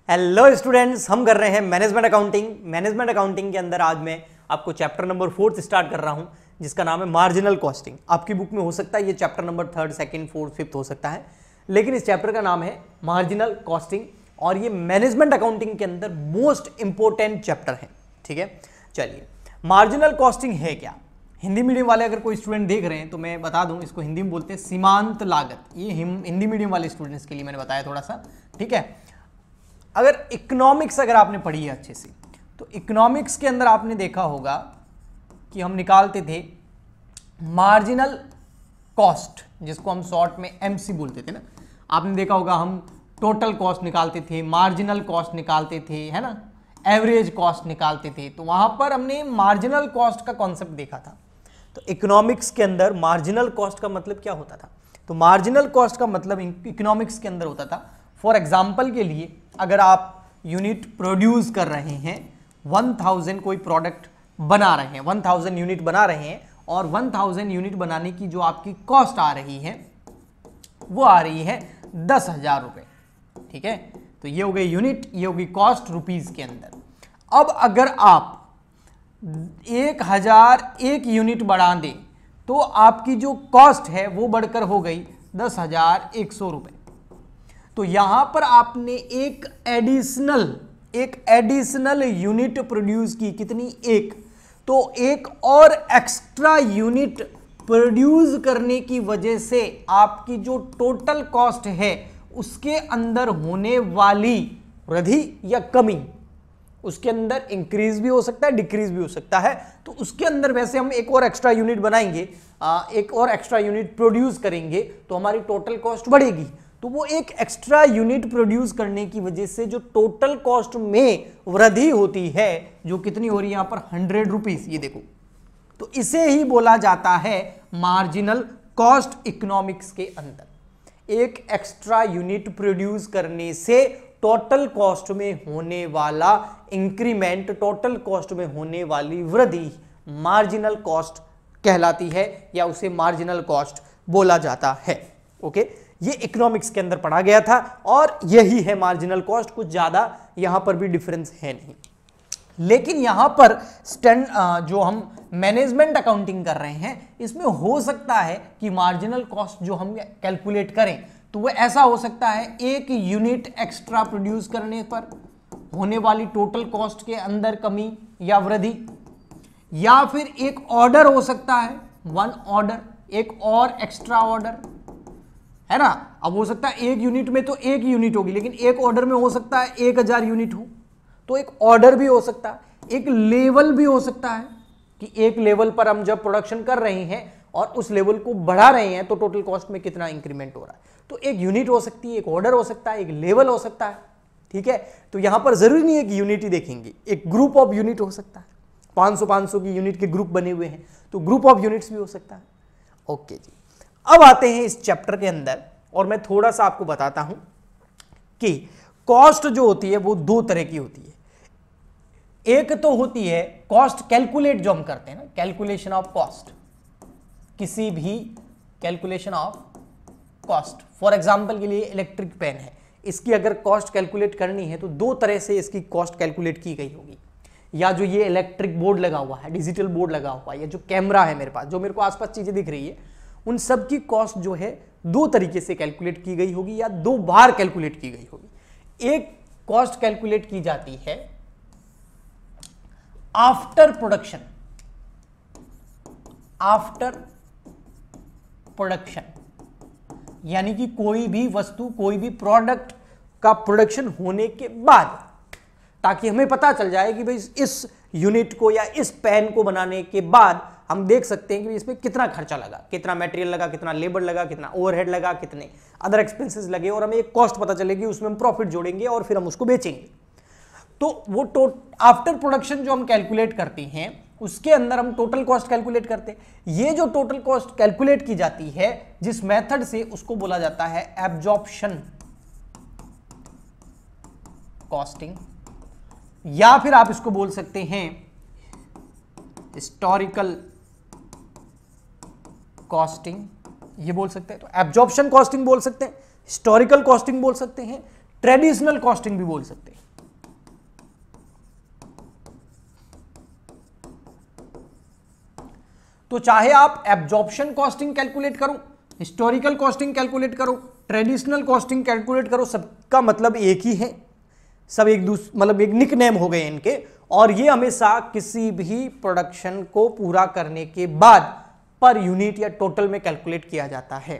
Hello students, हम कर रहे हैं मैनेजमेंट अकाउंटिंग। मैनेजमेंट अकाउंटिंग के अंदर आज मैं आपको चैप्टर नंबर 4 स्टार्ट कर रहा हूं, जिसका नाम है मार्जिनल कॉस्टिंग। आपकी बुक में हो सकता है ये चैप्टर नंबर 3, 2, 4, 5 हो सकता है, लेकिन इस चैप्टर का नाम है मार्जिनल कॉस्टिंग और ये मैनेजमेंट अकाउंटिंग के अंदर मोस्ट इंपॉर्टेंट चैप्टर है। ठीक है, चलिए मार्जिनल कॉस्टिंग है क्या। हिंदी मीडियम वाले अगर कोई स्टूडेंट देख रहे हैं तो मैं बता दूं, इसको हिंदी में बोलते हैं सीमांत लागत। ये हिंदी मीडियम वाले स्टूडेंट्स के लिए मैंने बताया थोड़ा सा। ठीक है, अगर इकोनॉमिक्स अगर आपने पढ़ी है अच्छे से तो इकोनॉमिक्स के अंदर आपने देखा होगा कि हम निकालते थे मार्जिनल कॉस्ट, जिसको हम शॉर्ट में एमसी बोलते थे ना। आपने देखा होगा हम टोटल कॉस्ट निकालते थे, मार्जिनल कॉस्ट निकालते थे, है ना, एवरेज कॉस्ट निकालते थे। तो वहां पर हमने मार्जिनल कॉस्ट का कॉन्सेप्ट देखा था। तो इकोनॉमिक्स के अंदर मार्जिनल कॉस्ट का मतलब क्या होता था, तो मार्जिनल कॉस्ट का मतलब इकोनॉमिक्स के अंदर होता था, फॉर एग्जाम्पल के लिए अगर आप यूनिट प्रोड्यूस कर रहे हैं 1000, कोई प्रोडक्ट बना रहे हैं 1000 यूनिट बना रहे हैं और 1000 यूनिट बनाने की जो आपकी कॉस्ट आ रही है वो आ रही है 10,000 रुपए। ठीक है, तो ये हो गई यूनिट, ये होगी कॉस्ट रुपीज के अंदर। अब अगर आप 1001 यूनिट बढ़ा दें तो आपकी जो कॉस्ट है वो बढ़कर हो गई 10,100 रुपए। तो यहां पर आपने एक एडिशनल यूनिट प्रोड्यूस की, कितनी, एक। तो एक और एक्स्ट्रा यूनिट प्रोड्यूस करने की वजह से आपकी जो टोटल कॉस्ट है उसके अंदर होने वाली वृद्धि या कमी, उसके अंदर इंक्रीज भी हो सकता है, डिक्रीज भी हो सकता है। तो उसके अंदर वैसे हम एक और एक्स्ट्रा यूनिट बनाएंगे, एक और एक्स्ट्रा यूनिट प्रोड्यूस करेंगे तो हमारी टोटल कॉस्ट बढ़ेगी। तो वो एक एक्स्ट्रा यूनिट प्रोड्यूस करने की वजह से जो टोटल कॉस्ट में वृद्धि होती है, जो कितनी हो रही है यहां पर 100 रुपीज, ये देखो। तो इसे ही बोला जाता है मार्जिनल कॉस्ट इकोनॉमिक्स के अंदर। एक एक्स्ट्रा यूनिट प्रोड्यूस करने से टोटल कॉस्ट में होने वाला इंक्रीमेंट, टोटल कॉस्ट में होने वाली वृद्धि मार्जिनल कॉस्ट कहलाती है या उसे मार्जिनल कॉस्ट बोला जाता है। ओके, ये इकोनॉमिक्स के अंदर पढ़ा गया था और यही है मार्जिनल कॉस्ट। कुछ ज्यादा यहां पर भी डिफरेंस है नहीं, लेकिन यहां पर जो हम मैनेजमेंट अकाउंटिंग कर रहे हैं इसमें हो सकता है कि मार्जिनल कॉस्ट जो हम कैलकुलेट करें तो वो ऐसा हो सकता है, एक यूनिट एक्स्ट्रा प्रोड्यूस करने पर होने वाली टोटल कॉस्ट के अंदर कमी या वृद्धि, या फिर एक ऑर्डर हो सकता है, वन ऑर्डर, एक और एक्स्ट्रा ऑर्डर, है ना। अब हो सकता है एक यूनिट में तो एक यूनिट होगी, लेकिन एक ऑर्डर में हो सकता है 1000 यूनिट हो, तो एक ऑर्डर भी हो सकता है। एक लेवल भी हो सकता है कि एक लेवल पर हम जब प्रोडक्शन कर रहे हैं और उस लेवल को बढ़ा रहे हैं तो टोटल कॉस्ट में कितना इंक्रीमेंट हो रहा है। तो एक यूनिट हो सकती है, एक ऑर्डर हो सकता है, एक लेवल हो सकता है। ठीक है, तो यहां पर जरूरी नहीं है कि यूनिट ही देखेंगे, एक ग्रुप ऑफ यूनिट हो सकता है। 500 की यूनिट के ग्रुप बने हुए हैं तो ग्रुप ऑफ यूनिट्स भी हो सकता है। ओके जी, अब आते हैं इस चैप्टर के अंदर और मैं थोड़ा सा आपको बताता हूं कि कॉस्ट जो होती है वो दो तरह की होती है। एक तो होती है कॉस्ट कैलकुलेट, जो हम करते हैं ना, कैलकुलेशन ऑफ कॉस्ट, किसी भी calculation of cost. For example के लिए इलेक्ट्रिक पेन है, इसकी अगर कॉस्ट कैलकुलेट करनी है तो दो तरह से इसकी कॉस्ट कैलकुलेट की गई होगी। या जो ये इलेक्ट्रिक बोर्ड लगा हुआ है, डिजिटल बोर्ड लगा हुआ है, या जो कैमरा है मेरे पास, जो मेरे को आसपास चीजें दिख रही है, उन सब की कॉस्ट जो है दो तरीके से कैलकुलेट की गई होगी या दो बार कैलकुलेट की गई होगी। एक कॉस्ट कैलकुलेट की जाती है आफ्टर प्रोडक्शन, आफ्टर प्रोडक्शन, यानी कि कोई भी वस्तु, कोई भी प्रोडक्ट का प्रोडक्शन होने के बाद, ताकि हमें पता चल जाए कि भाई इस यूनिट को या इस पेन को बनाने के बाद हम देख सकते हैं कि इसमें कितना खर्चा लगा, कितना मटेरियल लगा, कितना लेबर लगा, कितना ओवरहेड लगा, कितने अदर एक्सपेंसेस लगे, और हमें एक कॉस्ट पता चलेगी, उसमें हम प्रॉफिट जोड़ेंगे और फिर हम उसको बेचेंगे। तो वो आफ्टर प्रोडक्शन जो हम कैलकुलेट करते हैं उसके अंदर हम टोटल कॉस्ट कैलकुलेट करते हैं। ये जो टोटल कॉस्ट कैलकुलेट की जाती है जिस मेथड से, उसको बोला जाता है एब्जॉर्प्शन कॉस्टिंग, या फिर आप इसको बोल सकते हैं हिस्टोरिकल कॉस्टिंग, ये बोल सकते हैं। तो एब्जॉर्प्शन कॉस्टिंग बोल सकते हैं, हिस्टोरिकल कॉस्टिंग बोल सकते हैं, ट्रेडिशनल कॉस्टिंग भी बोल सकते हैं। तो चाहे आप एब्जॉर्प्शन कॉस्टिंग कैलकुलेट करो, हिस्टोरिकल कॉस्टिंग कैलकुलेट करो, ट्रेडिशनल कॉस्टिंग कैलकुलेट करो, सबका मतलब एक ही है, सब एक मतलब एक निक नेम हो गए इनके। और ये हमेशा किसी भी प्रोडक्शन को पूरा करने के बाद पर यूनिट या टोटल में कैलकुलेट किया जाता है।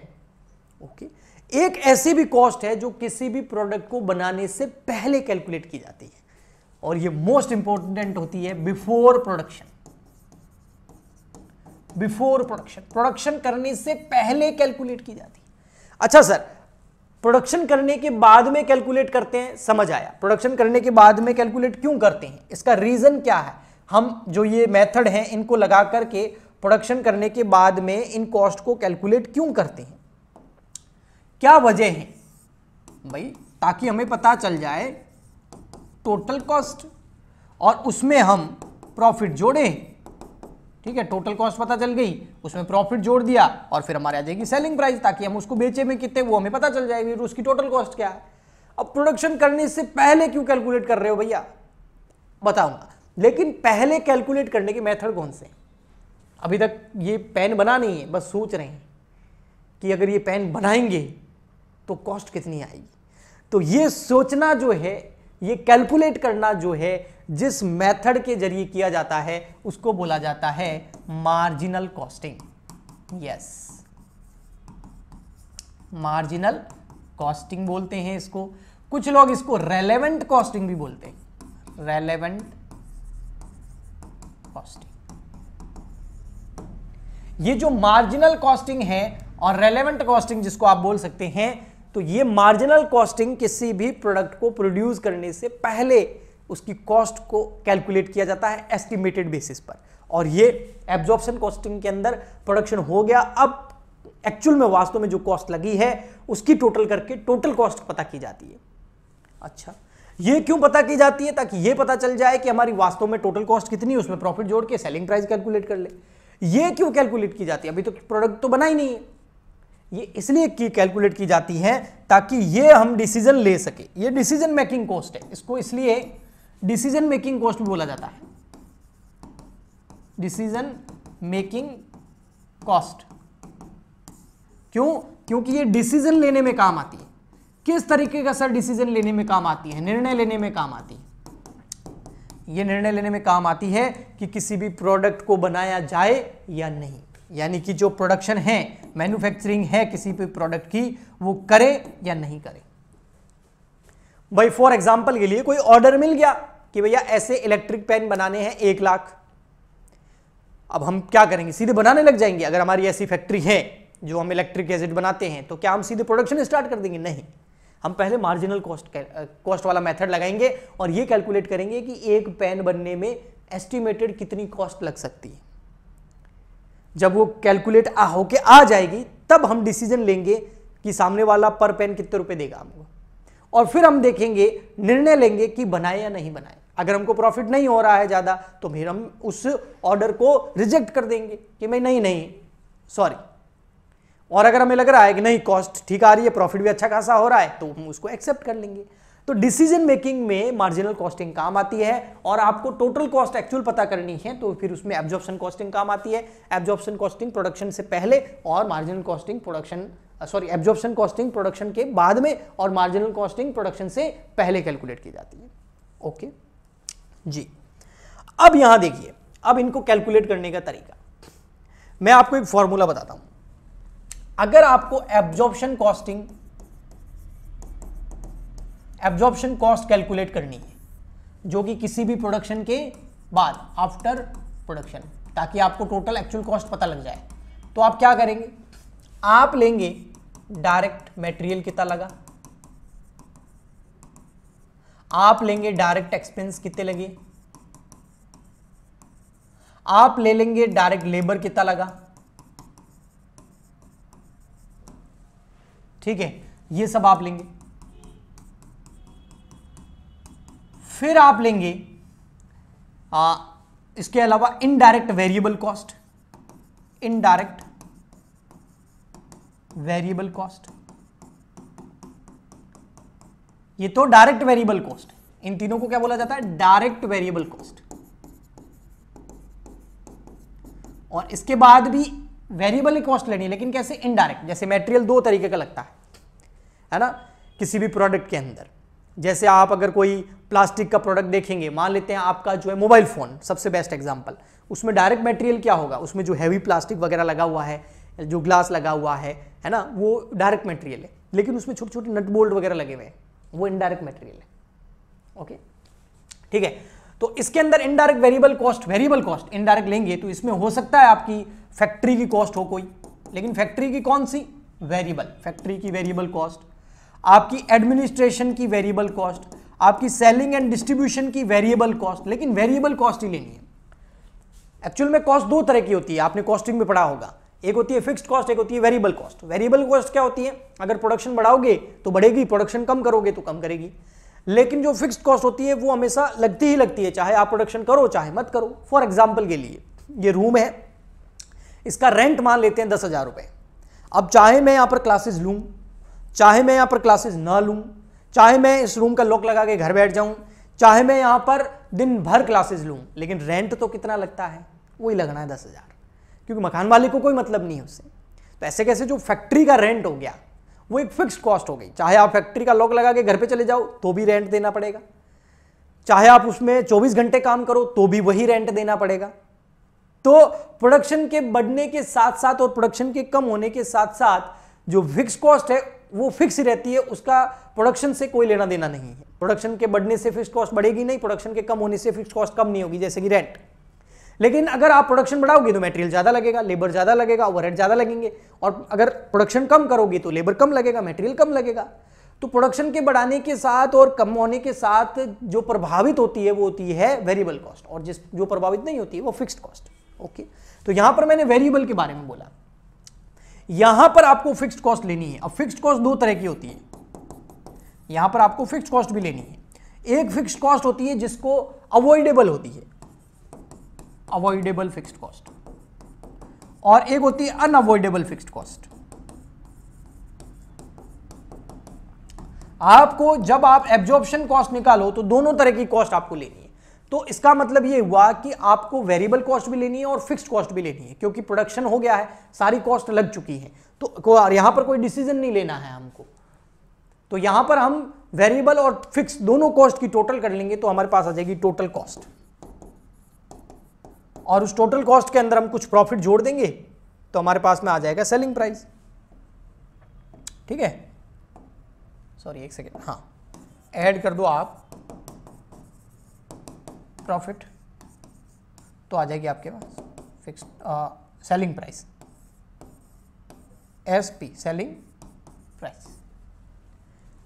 ओके, एक ऐसी भी कॉस्ट है जो किसी भी प्रोडक्ट को बनाने से पहले कैलकुलेट की जाती है, और ये मोस्ट इंपॉर्टेंट होती है before production. Before production, production करने से पहले कैलकुलेट की जाती है। अच्छा सर, प्रोडक्शन करने के बाद में कैलकुलेट करते हैं, समझ आया। प्रोडक्शन करने के बाद में कैलकुलेट क्यों करते हैं, इसका रीजन क्या है? हम जो ये मेथड हैं इनको लगा करके प्रोडक्शन करने के बाद में इन कॉस्ट को कैलकुलेट क्यों करते हैं, क्या वजह है भाई? ताकि हमें पता चल जाए टोटल कॉस्ट और उसमें हम प्रॉफिट जोड़ें। ठीक है, टोटल कॉस्ट पता चल गई, उसमें प्रॉफिट जोड़ दिया और फिर हमारे आ जाएगी सेलिंग प्राइस, ताकि हम उसको बेचे में कितने वो हमें पता चल जाएगी, उसकी टोटल कॉस्ट क्या है। अब प्रोडक्शन करने से पहले क्यों कैलकुलेट कर रहे हो भैया, बताऊंगा। लेकिन पहले कैलकुलेट करने के मेथड कौन से? अभी तक ये पेन बना नहीं है, बस सोच रहे हैं कि अगर ये पेन बनाएंगे तो कॉस्ट कितनी आएगी। तो ये सोचना जो है, ये कैलकुलेट करना जो है, जिस मेथड के जरिए किया जाता है उसको बोला जाता है marginal costing. Yes, marginal costing बोलते हैं इसको। कुछ लोग इसको रेलेवेंट कॉस्टिंग भी बोलते हैं, रेलेवेंट कॉस्टिंग। ये जो मार्जिनल कॉस्टिंग है और रेलेवेंट कॉस्टिंग जिसको आप बोल सकते हैं, तो ये मार्जिनल कॉस्टिंग किसी भी प्रोडक्ट को प्रोड्यूस करने से पहले उसकी कॉस्ट को कैलकुलेट किया जाता है एस्टिमेटेड बेसिस पर। और ये एब्जॉर्प्शन कॉस्टिंग के अंदर प्रोडक्शन हो गया, अब एक्चुअल में वास्तव में जो कॉस्ट लगी है उसकी टोटल करके टोटल कॉस्ट पता की जाती है। अच्छा, ये क्यों पता की जाती है? ताकि ये पता चल जाए कि हमारी वास्तव में टोटल कॉस्ट कितनी है, उसमें प्रॉफिट जोड़ के सेलिंग प्राइस कैलकुलेट कर ले। ये क्यों कैलकुलेट की जाती है? अभी तो प्रोडक्ट तो बना ही नहीं है। ये इसलिए की कैलकुलेट की जाती है ताकि ये हम डिसीजन ले सके। ये डिसीजन मेकिंग कॉस्ट है, इसको इसलिए डिसीजन मेकिंग कॉस्ट भी बोला जाता है, डिसीजन मेकिंग कॉस्ट। क्यों? क्योंकि ये डिसीजन लेने में काम आती है। किस तरीके का सर डिसीजन लेने में काम आती है? निर्णय लेने में काम आती है। ये निर्णय लेने में काम आती है कि किसी भी प्रोडक्ट को बनाया जाए या नहीं, यानी कि जो प्रोडक्शन है, मैन्युफैक्चरिंग है किसी भी प्रोडक्ट की, वो करे या नहीं करे। भाई फॉर एग्जांपल के लिए कोई ऑर्डर मिल गया कि भैया ऐसे इलेक्ट्रिक पेन बनाने हैं 1 लाख। अब हम क्या करेंगे? सीधे बनाने लग जाएंगे? अगर हमारी ऐसी फैक्ट्री है जो हम इलेक्ट्रिक एसिड बनाते हैं, तो क्या हम सीधे प्रोडक्शन स्टार्ट कर देंगे? नहीं, हम पहले मार्जिनल कॉस्ट वाला मेथड लगाएंगे और ये कैलकुलेट करेंगे कि एक पेन बनने में एस्टिमेटेड कितनी कॉस्ट लग सकती है। जब वो कैलकुलेट होके आ जाएगी तब हम डिसीजन लेंगे कि सामने वाला पर पेन कितने रुपए देगा हमको, और फिर हम देखेंगे, निर्णय लेंगे कि बनाए या नहीं बनाए। अगर हमको प्रॉफिट नहीं हो रहा है ज्यादा तो फिर हम उस ऑर्डर को रिजेक्ट कर देंगे कि मैं नहीं सॉरी। और अगर हमें लग रहा है कि नहीं, कॉस्ट ठीक आ रही है, प्रॉफिट भी अच्छा खासा हो रहा है, तो हम उसको एक्सेप्ट कर लेंगे। तो डिसीजन मेकिंग में मार्जिनल कॉस्टिंग काम आती है। और आपको टोटल कॉस्ट एक्चुअल पता करनी है तो फिर उसमें एब्जॉर्प्शन कॉस्टिंग काम आती है। एब्जॉर्प्शन कॉस्टिंग प्रोडक्शन से पहले और marginal costing absorption costing production के बाद में और मार्जिनल कॉस्टिंग प्रोडक्शन से पहले कैलकुलेट की जाती है। ओके जी, अब यहां देखिए, अब इनको कैलकुलेट करने का तरीका मैं आपको एक फॉर्मूला बताता हूं। अगर आपको एब्जॉर्प्शन कॉस्ट कैलकुलेट करनी है, जो कि किसी भी प्रोडक्शन के बाद, आफ्टर प्रोडक्शन, ताकि आपको टोटल एक्चुअल कॉस्ट पता लग जाए, तो आप क्या करेंगे? आप लेंगे डायरेक्ट मटेरियल कितना लगा, आप लेंगे डायरेक्ट एक्सपेंस कितने लगे, आप ले लेंगे डायरेक्ट लेबर कितना लगा, ठीक है, ये सब आप लेंगे। फिर आप लेंगे इसके अलावा indirect variable cost, indirect variable cost ये तो डायरेक्ट वेरिएबल कॉस्ट है। इन तीनों को क्या बोला जाता है? Direct variable cost. और इसके बाद भी वेरिएबल कॉस्ट लेनी है, लेकिन कैसे? इनडायरेक्ट। जैसे मटेरियल दो तरीके का लगता है ना, किसी भी प्रोडक्ट के अंदर। जैसे आप अगर कोई प्लास्टिक का प्रोडक्ट देखेंगे, मान लेते हैं आपका जो है मोबाइल फोन, सबसे बेस्ट एग्जांपल, उसमें डायरेक्ट मटेरियल क्या होगा? उसमें जो हैवी प्लास्टिक वगैरह लगा हुआ है, जो ग्लास लगा हुआ है ना, वो डायरेक्ट मटेरियल है। लेकिन उसमें छोटे छोटे नट बोल्ट वगैरह लगे हुए हैं, वो इनडायरेक्ट मटेरियल है। ओके, ठीक है। तो इसके अंदर इनडायरेक्ट वेरिएबल कॉस्ट इनडायरेक्ट लेंगे तो इसमें हो सकता है आपकी फैक्ट्री की कॉस्ट हो कोई, लेकिन फैक्ट्री की कौन सी? वेरिएबल। फैक्ट्री की वेरिएबल कॉस्ट, आपकी एडमिनिस्ट्रेशन की वेरिएबल कॉस्ट, आपकी सेलिंग एंड डिस्ट्रीब्यूशन की वेरिएबल कॉस्ट, लेकिन वेरिएबल कॉस्ट ही लेनी है। एक्चुअल में कॉस्ट दो तरह की होती है, आपने कॉस्टिंग में पढ़ा होगा। एक होती है फिक्स्ड कॉस्ट, एक होती है वेरिएबल कॉस्ट। वेरिएबल कॉस्ट क्या होती है? अगर प्रोडक्शन बढ़ाओगे तो बढ़ेगी, प्रोडक्शन कम करोगे तो कम करेगी। लेकिन जो फिक्स्ड कॉस्ट होती है वो हमेशा लगती ही लगती है, चाहे आप प्रोडक्शन करो चाहे मत करो। फॉर एग्जांपल के लिए ये रूम है, इसका रेंट मान लेते हैं 10,000 रुपए। अब चाहे मैं यहां पर क्लासेस लूं, चाहे मैं यहां पर क्लासेस ना लूं, चाहे मैं इस रूम का लॉक लगा के घर बैठ जाऊं, चाहे मैं यहां पर दिन भर क्लासेस लूं, लेकिन रेंट तो कितना लगता है? वही लगना है 10,000, क्योंकि मकान मालिक को कोई मतलब नहीं है उससे। तो ऐसे कैसे जो फैक्ट्री का रेंट हो गया वो एक फिक्स्ड कॉस्ट हो गई। चाहे आप फैक्ट्री का लॉक लगा के घर पे चले जाओ तो भी रेंट देना पड़ेगा, चाहे आप उसमें 24 घंटे काम करो तो भी वही रेंट देना पड़ेगा। तो प्रोडक्शन के बढ़ने के साथ साथ और प्रोडक्शन के कम होने के साथ साथ जो फिक्स कॉस्ट है वो फिक्स ही रहती है, उसका प्रोडक्शन से कोई लेना देना नहीं है। प्रोडक्शन के बढ़ने से फिक्स कॉस्ट बढ़ेगी नहीं, प्रोडक्शन के कम होने से फिक्स कॉस्ट कम नहीं होगी, जैसे कि रेंट। लेकिन अगर आप प्रोडक्शन बढ़ाओगे तो मटेरियल ज्यादा लगेगा, लेबर ज्यादा लगेगा, ओवरहेड ज्यादा लगेंगे। और अगर प्रोडक्शन कम करोगे तो लेबर कम लगेगा, मटेरियल कम लगेगा। तो प्रोडक्शन के बढ़ाने के साथ और कम होने के साथ जो प्रभावित होती है वो होती है वेरिएबल कॉस्ट, और जो प्रभावित नहीं होती है वो फिक्स्ड कॉस्ट। ओके, तो यहां पर मैंने वेरिएबल के बारे में बोला, यहां पर आपको फिक्स्ड कॉस्ट लेनी है। अब फिक्स्ड कॉस्ट दो तरह की होती है, यहां पर आपको फिक्स्ड कॉस्ट भी लेनी है। एक फिक्स्ड कॉस्ट होती है जिसको अवॉइडेबल होती है, अवॉइडेबल फिक्स्ड कॉस्ट, और एक होती है अनअवॉइडेबल फिक्स्ड कॉस्ट। आपको जब आप एब्जॉर्प्शन कॉस्ट निकालो तो दोनों तरह की कॉस्ट आपको लेनी है। तो इसका मतलब यह हुआ कि आपको वेरिएबल कॉस्ट भी लेनी है और फिक्स्ड कॉस्ट भी लेनी है, क्योंकि प्रोडक्शन हो गया है, सारी कॉस्ट लग चुकी है। तो यहां पर कोई डिसीजन नहीं लेना है हमको। तो यहां पर हम वेरिएबल और फिक्स दोनों कॉस्ट की टोटल कर लेंगे तो हमारे पास आ जाएगी टोटल कॉस्ट, और उस टोटल कॉस्ट के अंदर हम कुछ प्रॉफिट जोड़ देंगे तो हमारे पास में आ जाएगा सेलिंग प्राइस। ठीक है, सॉरी एक सेकेंड, हाँ, ऐड कर दो आप प्रॉफिट, तो आ जाएगी आपके पास fix selling price, SP selling price.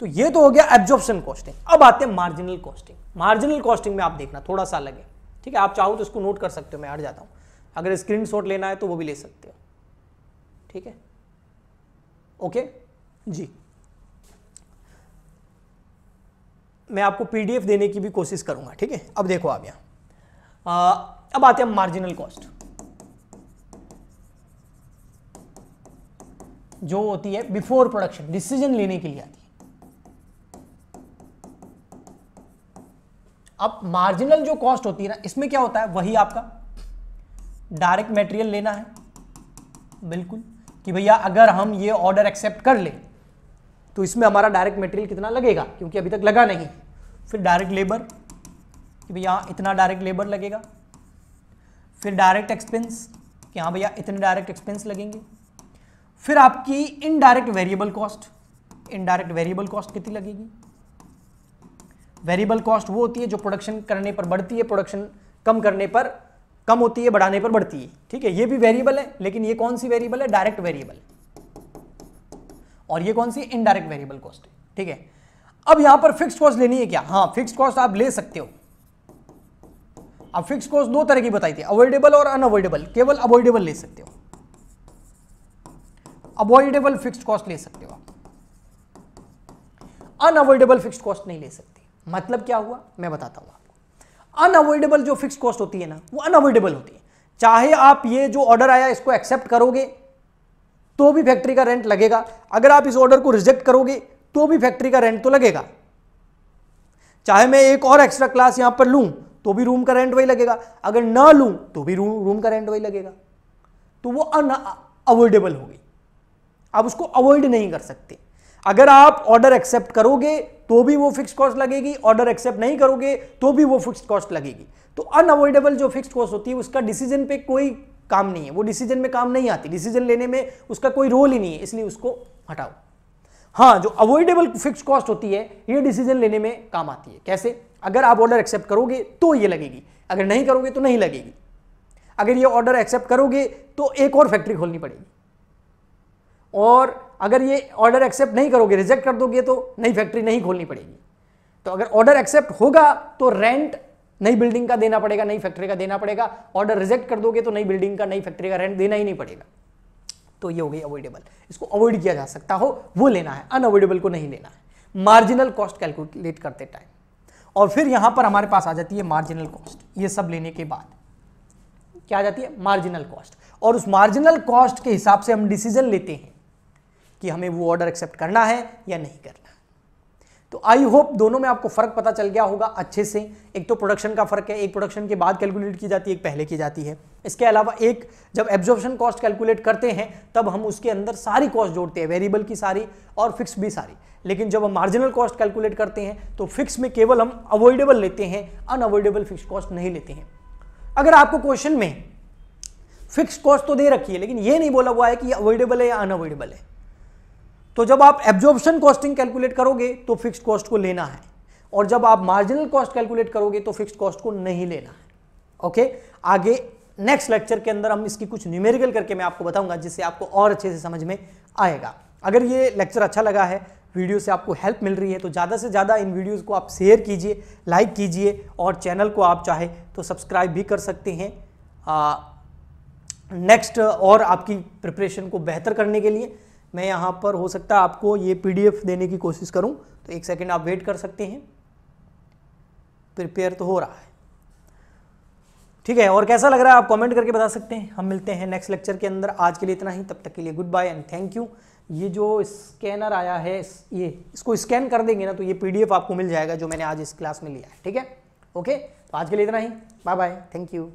तो ये तो हो गया एब्जॉर्प्शन कॉस्टिंग। अब आते हैं मार्जिनल कॉस्टिंग। मार्जिनल कॉस्टिंग में आप देखना थोड़ा सा अलग है, ठीक है। आप चाहो तो इसको नोट कर सकते हो, मैं हट जाता हूं, अगर स्क्रीनशॉट लेना है तो वो भी ले सकते हो, ठीक है। ओके जी, मैं आपको पीडीएफ देने की भी कोशिश करूंगा, ठीक है। अब देखो आप यहां, अब आते हैं मार्जिनल कॉस्ट, जो होती है बिफोर प्रोडक्शन, डिसीजन लेने के लिए आती है। अब मार्जिनल जो कॉस्ट होती है ना, इसमें क्या होता है, वही आपका डायरेक्ट मटेरियल लेना है, बिल्कुल, कि भैया अगर हम ये ऑर्डर एक्सेप्ट कर ले तो इसमें हमारा डायरेक्ट मटेरियल कितना लगेगा, क्योंकि अभी तक लगा नहीं। फिर डायरेक्ट लेबर, कि भैया इतना डायरेक्ट लेबर लगेगा। फिर डायरेक्ट एक्सपेंस, कि हाँ भैया इतने डायरेक्ट एक्सपेंस लगेंगे। फिर आपकी indirect variable cost, indirect variable cost कितनी लगेगी। वेरिएबल कॉस्ट वो होती है जो प्रोडक्शन करने पर बढ़ती है, प्रोडक्शन कम करने पर कम होती है, बढ़ाने पर बढ़ती है, ठीक है। ये भी वेरिएबल है, लेकिन ये कौन सी वेरिएबल है, डायरेक्ट वेरिएबल, और ये कौन सी, इनडायरेक्ट वेरिएबल कॉस्ट है, ठीक है। अब यहां पर फिक्स्ड कॉस्ट लेनी है क्या, हाँ फिक्स्ड कॉस्ट आप ले सकते हो। अब फिक्स्ड कॉस्ट दो तरह की बताई थी, अवॉइडेबल और अनअवॉइडेबल, केवल अवॉइडेबल ले सकते हो, अवॉइडेबल फिक्स्ड कॉस्ट ले सकते हो आप, अनअवॉइडेबल फिक्स्ड कॉस्ट नहीं ले सकते। मतलब क्या हुआ मैं बताता हूं आपको। अनअवॉइडेबल जो फिक्स्ड कॉस्ट होती है ना, वो अनअवॉइडेबल होती है। चाहे आप ये जो ऑर्डर आया इसको एक्सेप्ट करोगे तो भी फैक्ट्री का रेंट लगेगा, अगर आप इस ऑर्डर को रिजेक्ट करोगे तो भी फैक्ट्री का रेंट तो लगेगा, चाहे मैं एक और एक्स्ट्रा क्लास यहां पर लूं तो भी रूम का रेंट वही लगेगा, अगर ना लूं तो भी रूम का रेंट वही लगेगा। तो वो अनअवॉइडेबल हो गई, आप उसको अवॉइड नहीं कर सकते। अगर आप ऑर्डर एक्सेप्ट करोगे तो भी वो फिक्स कॉस्ट लगेगी, ऑर्डर एक्सेप्ट नहीं करोगे तो भी वो फिक्स कॉस्ट लगेगी। तो अनअवॉइडेबल जो फिक्स कॉस्ट होती है उसका डिसीजन पे कोई काम नहीं है, वो डिसीजन में काम नहीं आती, डिसीजन लेने में उसका कोई रोल ही नहीं है, इसलिए उसको हटाओ। हाँ, जो अवॉइडेबल फिक्स कॉस्ट होती है ये डिसीजन लेने में काम आती है। कैसे? अगर आप ऑर्डर एक्सेप्ट करोगे तो ये लगेगी, अगर नहीं करोगे तो नहीं लगेगी। अगर ये ऑर्डर एक्सेप्ट करोगे तो एक और फैक्ट्री खोलनी पड़ेगी, और अगर ये ऑर्डर एक्सेप्ट नहीं करोगे, रिजेक्ट कर दोगे, तो नई फैक्ट्री नहीं खोलनी पड़ेगी। तो अगर ऑर्डर एक्सेप्ट होगा तो रेंट नई बिल्डिंग का देना पड़ेगा, नई फैक्ट्री का देना पड़ेगा। ऑर्डर रिजेक्ट कर दोगे तो नई बिल्डिंग का, नई फैक्ट्री का रेंट देना ही नहीं पड़ेगा। तो ये हो गई अवॉइडेबल, इसको अवॉइड किया जा सकता हो वो लेना है, अनअवॉइडेबल को नहीं लेना है मार्जिनल कॉस्ट कैलकुलेट करते टाइम। और फिर यहां पर हमारे पास आ जाती है मार्जिनल कॉस्ट। ये सब लेने के बाद क्या आ जाती है? Marginal cost. और उस मार्जिनल कॉस्ट के हिसाब से हम डिसीजन लेते हैं कि हमें वो ऑर्डर एक्सेप्ट करना है या नहीं करना। तो आई होप दोनों में आपको फर्क पता चल गया होगा अच्छे से। एक तो प्रोडक्शन का फर्क है, एक प्रोडक्शन के बाद कैलकुलेट की जाती है, एक पहले की जाती है। इसके अलावा एक जब एब्जॉर्प्शन कॉस्ट कैलकुलेट करते हैं तब हम उसके अंदर सारी कॉस्ट जोड़ते हैं, वेरिएबल की सारी और फिक्स भी सारी। लेकिन जब हम मार्जिनल कॉस्ट कैलकुलेट करते हैं तो फिक्स में केवल हम अवॉइडेबल लेते हैं, अनअवॉइडेबल फिक्स कॉस्ट नहीं लेते हैं। अगर आपको क्वेश्चन में फिक्स कॉस्ट तो दे रखी है लेकिन ये नहीं बोला हुआ है कि अवॉइडेबल है या अनअवॉइडेबल है, तो जब आप एब्जॉर्प्शन कॉस्टिंग कैलकुलेट करोगे तो फिक्स्ड कॉस्ट को लेना है, और जब आप मार्जिनल कॉस्ट कैलकुलेट करोगे तो फिक्स्ड कॉस्ट को नहीं लेना है। ओके, आगे नेक्स्ट लेक्चर के अंदर हम इसकी कुछ न्यूमेरिकल करके मैं आपको बताऊंगा, जिससे आपको और अच्छे से समझ में आएगा। अगर ये लेक्चर अच्छा लगा है, वीडियो से आपको हेल्प मिल रही है, तो ज़्यादा से ज़्यादा इन वीडियोज़ को आप शेयर कीजिए, लाइक कीजिए, और चैनल को आप चाहे तो सब्सक्राइब भी कर सकते हैं नेक्स्ट और आपकी प्रिपरेशन को बेहतर करने के लिए। मैं यहाँ पर हो सकता है आपको ये PDF देने की कोशिश करूँ, तो एक सेकंड आप वेट कर सकते हैं, प्रिपेयर तो हो रहा है। ठीक है, और कैसा लग रहा है आप कमेंट करके बता सकते हैं। हम मिलते हैं नेक्स्ट लेक्चर के अंदर, आज के लिए इतना ही, तब तक के लिए good bye and thank you. ये जो स्कैनर आया है, ये इसको स्कैन कर देंगे ना तो ये PDF आपको मिल जाएगा जो मैंने आज इस क्लास में लिया है। ठीक है, ओके, तो आज के लिए इतना ही, बाय बाय, थैंक यू।